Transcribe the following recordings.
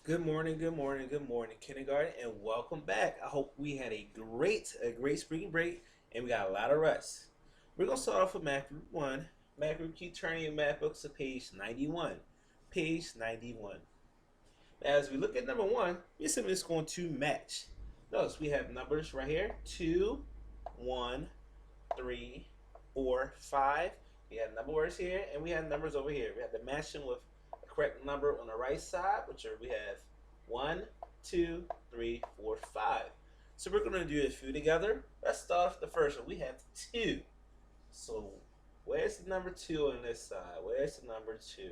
Good morning, kindergarten, and welcome back. I hope we had a great spring break, and we got a lot of rest. We're gonna start off with Math Group One. Math Group, keep turning your math books to page 91. Page 91. As we look at number one, we're simply just going to match. Notice we have numbers right here: 2, 1, 3, 4, 5. We have number words here, and we have numbers over here. We have to match them with the correct number on the right side, which are we have 1, 2, 3, 4, 5. So we're going to do a few together. Let's start off the first one. We have 2. So where's the number 2 on this side? Where's the number 2?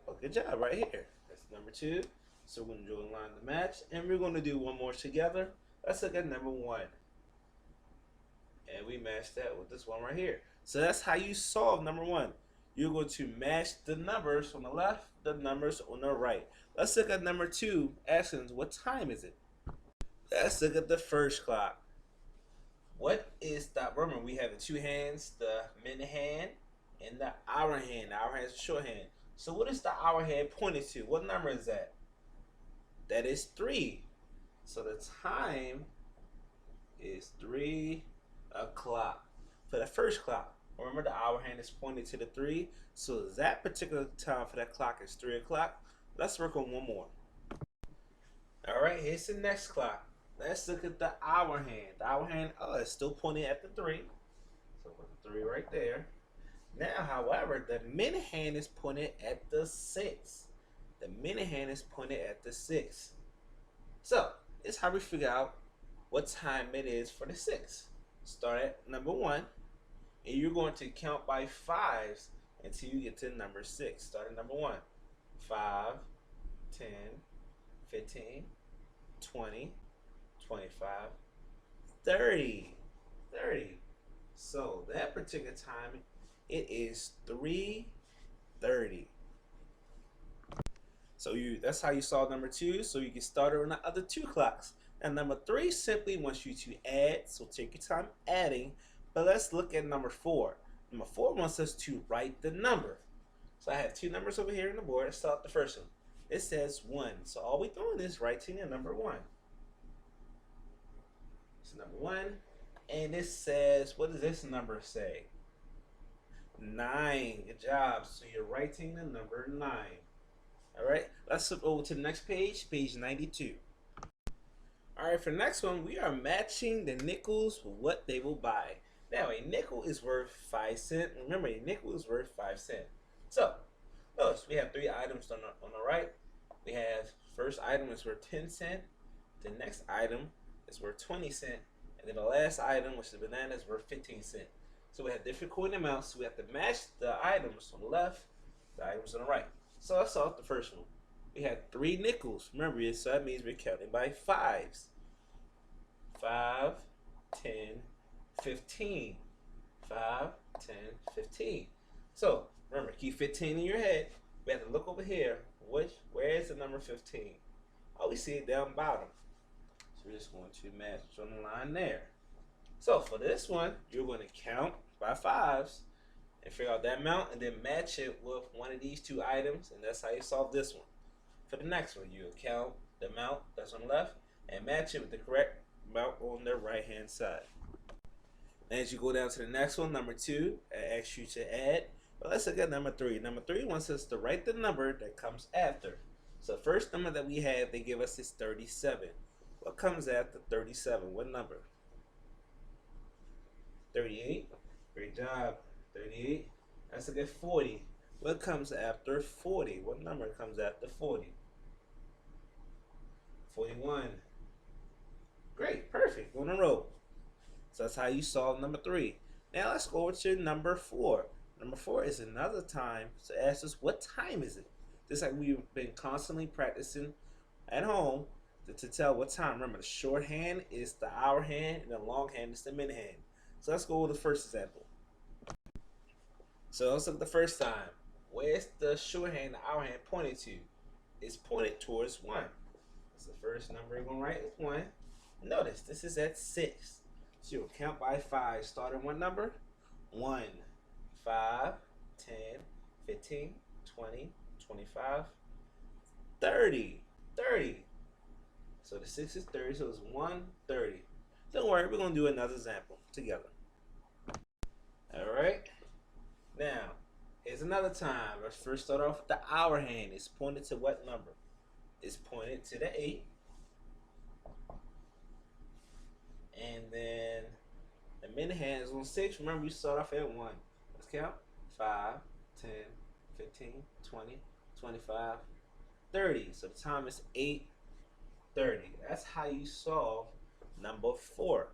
Oh, good job, right here. That's number 2. So we're going to draw a line to match, and we're going to do one more together. Let's look at number 1. And we match that with this one right here. So that's how you solve number 1. You're going to match the numbers on the left, the numbers on the right. Let's look at number 2, asking us what time is it? Let's look at the first clock. What is that? Remember, we have the two hands, the minute hand and the hour hand. The hour hand is the short hand. So what is the hour hand pointed to? What number is that? That is 3. So the time is 3 o'clock for the first clock. Remember, the hour hand is pointed to the 3, so that particular time for that clock is 3 o'clock. Let's work on one more. All right, here's the next clock. Let's look at the hour hand. The hour hand, is still pointing at the 3, so put the 3 right there. Now, however, the minute hand is pointed at the 6. The minute hand is pointed at the 6. So, this is how we figure out what time it is for the 6. Start at number 1, and you're going to count by 5s until you get to number 6. Start at number 1. 5, 10, 15, 20, 25, 30. 30. So that particular time, it is 3:30. So that's how you solve number 2. So you can start it on the other 2 clocks. And number 3 simply wants you to add, so take your time adding. But let's look at number 4. Number 4 wants us to write the number. So I have 2 numbers over here on the board. Let's start the first one. It says 1. So all we're doing is writing the number 1. So number 1. And it says, what does this number say? 9. Good job. So you're writing the number 9. All right, let's flip over to the next page, page 92. All right, for the next one, we are matching the nickels with what they will buy. Now, a nickel is worth 5 cents. Remember, a nickel is worth 5 cents. So, notice we have 3 items on the right. We have first item is worth 10 cents. The next item is worth 20 cents. And then the last item, which is the banana, is worth 15 cents. So we have different coin amounts. So we have to match the items on the left, the items on the right. So let's start with the first one. We had 3 nickels. Remember, so that means we're counting by 5s. 5, 10, 15. 5, 10, 15. So remember, keep 15 in your head. We have to look over here. Where is the number 15? Oh, we see it down bottom. So we're just going to match on the line there. So for this one, you're going to count by 5s and figure out that amount and then match it with one of these 2 items, and that's how you solve this one. For the next one, you count the amount that's on the left and match it with the correct amount on the right hand side. And as you go down to the next one, number 2, it asks you to add. But let's look at number 3. Number 3 wants us to write the number that comes after. So the first number that we have, they give us is 37. What comes after 37? What number? 38. Great job. 38. Let's look at 40. What comes after 40? What number comes after 40? 41. Great. Perfect. On the roll. So that's how you solve number 3. Now let's go over to number 4. Number 4 is another time. So ask us, what time is it? Just like we've been constantly practicing at home to tell what time. Remember, the short hand is the hour hand and the long hand is the minute hand. So let's go with the first example. So let's look at the first time. Where's the short hand, the hour hand pointed to? It's pointed towards 1. That's the first number you're going to write is 1. Notice this is at 6. So you'll count by 5. Start at what number? 1, 5, 10, 15, 20, 25, 30. 30. So the 6 is 30, so it's 130. Don't worry, we're going to do another example together. Alright? Now, here's another time. Let's first start off with the hour hand. It's pointed to what number? It's pointed to the 8. And then the minute hand is on 6. Remember, we start off at 1. Let's count. 5, 10, 15, 20, 25, 30. So the time is 8:30. That's how you solve number 4.